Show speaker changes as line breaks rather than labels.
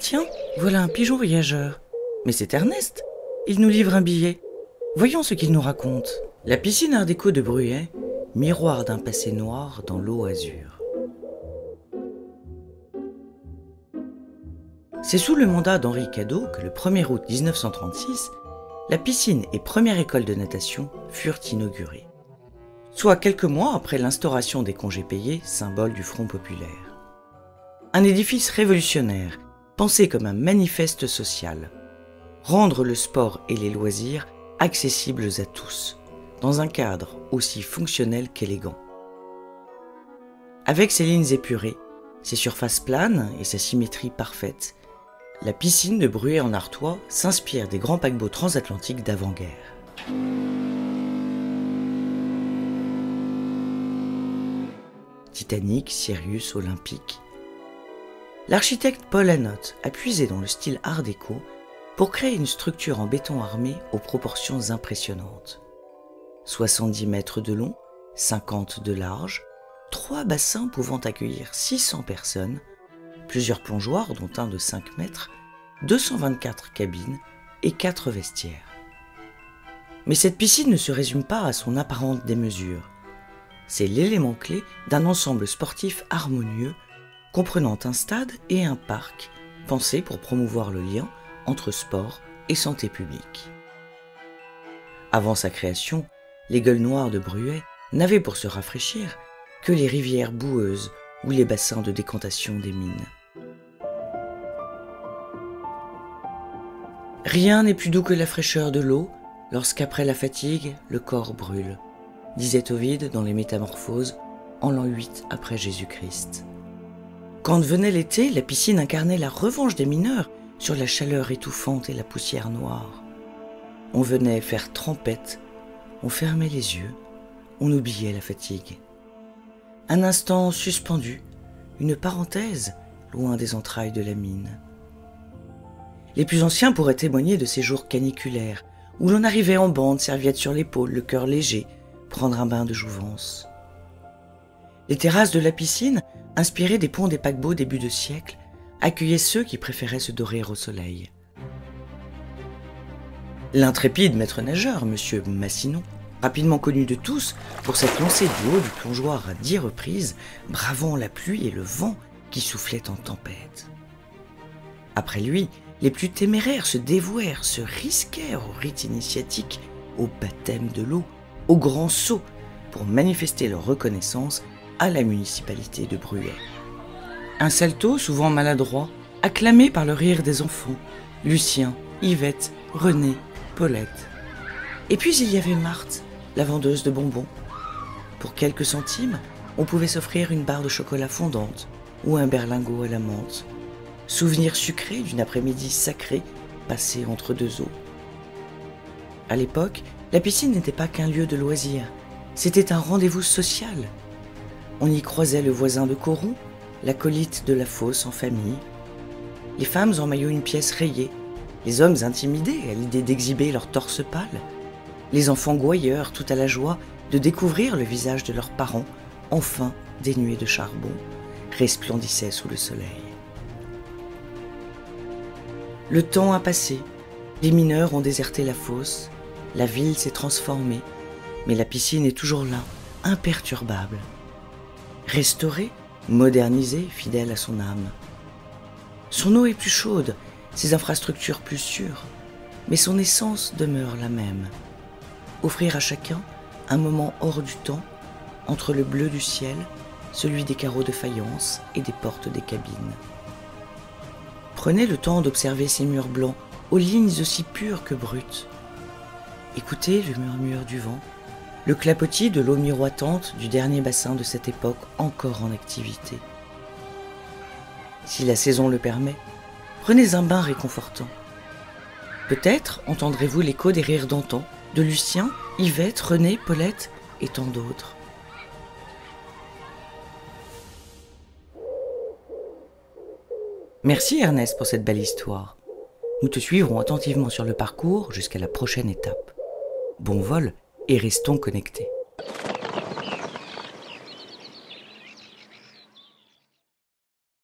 Tiens, voilà un pigeon voyageur. Mais c'est Ernest. Il nous livre un billet. Voyons ce qu'il nous raconte. La piscine Art déco de Bruay, miroir d'un passé noir dans l'eau azur. C'est sous le mandat d'Henri Cadot que le 1er août 1936, la piscine et première école de natation furent inaugurées. Soit quelques mois après l'instauration des congés payés, symbole du Front populaire. Un édifice révolutionnaire, pensé comme un manifeste social. Rendre le sport et les loisirs accessibles à tous, dans un cadre aussi fonctionnel qu'élégant. Avec ses lignes épurées, ses surfaces planes et sa symétrie parfaite, la piscine de Bruay en Artois s'inspire des grands paquebots transatlantiques d'avant-guerre. Titanic, Sirius, Olympique. L'architecte Paul Hanotte a puisé dans le style Art déco pour créer une structure en béton armé aux proportions impressionnantes. 70 mètres de long, 50 de large, 3 bassins pouvant accueillir 600 personnes, plusieurs plongeoires dont un de 5 mètres, 224 cabines et 4 vestiaires. Mais cette piscine ne se résume pas à son apparente démesure. C'est l'élément clé d'un ensemble sportif harmonieux comprenant un stade et un parc, pensé pour promouvoir le lien entre sport et santé publique. Avant sa création, les gueules noires de Bruay n'avaient pour se rafraîchir que les rivières boueuses ou les bassins de décantation des mines. Rien n'est plus doux que la fraîcheur de l'eau lorsqu'après la fatigue, le corps brûle, disait Ovide dans les Métamorphoses en l'an 8 après Jésus-Christ. Quand venait l'été, la piscine incarnait la revanche des mineurs sur la chaleur étouffante et la poussière noire. On venait faire trempette, on fermait les yeux, on oubliait la fatigue. Un instant suspendu, une parenthèse loin des entrailles de la mine. Les plus anciens pourraient témoigner de ces jours caniculaires où l'on arrivait en bande, serviette sur l'épaule, le cœur léger, prendre un bain de jouvence. Les terrasses de la piscine, inspirées des ponts des paquebots début de siècle, accueillaient ceux qui préféraient se dorer au soleil. L'intrépide maître nageur, M. Massinon, rapidement connu de tous pour s'être lancé du haut du plongeoir à 10 reprises, bravant la pluie et le vent qui soufflaient en tempête. Après lui, les plus téméraires se dévouèrent, se risquèrent au rite initiatique, au baptême de l'eau, au grand saut, pour manifester leur reconnaissance à la municipalité de Bruay. Un salto souvent maladroit, acclamé par le rire des enfants, Lucien, Yvette, René, Paulette. Et puis il y avait Marthe, la vendeuse de bonbons. Pour quelques centimes, on pouvait s'offrir une barre de chocolat fondante ou un berlingot à la menthe. Souvenir sucré d'une après-midi sacrée passée entre deux eaux. À l'époque, la piscine n'était pas qu'un lieu de loisirs, c'était un rendez-vous social. On y croisait le voisin de Coron, l'acolyte de la fosse en famille, les femmes en maillot une pièce rayée, les hommes intimidés à l'idée d'exhiber leur torse pâle, les enfants gouailleurs tout à la joie de découvrir le visage de leurs parents, enfin dénués de charbon, resplendissaient sous le soleil. Le temps a passé, les mineurs ont déserté la fosse, la ville s'est transformée, mais la piscine est toujours là, imperturbable. Restaurée, modernisée, fidèle à son âme. Son eau est plus chaude, ses infrastructures plus sûres, mais son essence demeure la même. Offrir à chacun un moment hors du temps, entre le bleu du ciel, celui des carreaux de faïence et des portes des cabines. Prenez le temps d'observer ces murs blancs, aux lignes aussi pures que brutes. Écoutez le murmure du vent, le clapotis de l'eau miroitante du dernier bassin de cette époque encore en activité. Si la saison le permet, prenez un bain réconfortant. Peut-être entendrez-vous l'écho des rires d'antan, de Lucien, Yvette, René, Paulette et tant d'autres. Merci Ernest pour cette belle histoire. Nous te suivrons attentivement sur le parcours jusqu'à la prochaine étape. Bon vol et restons connectés.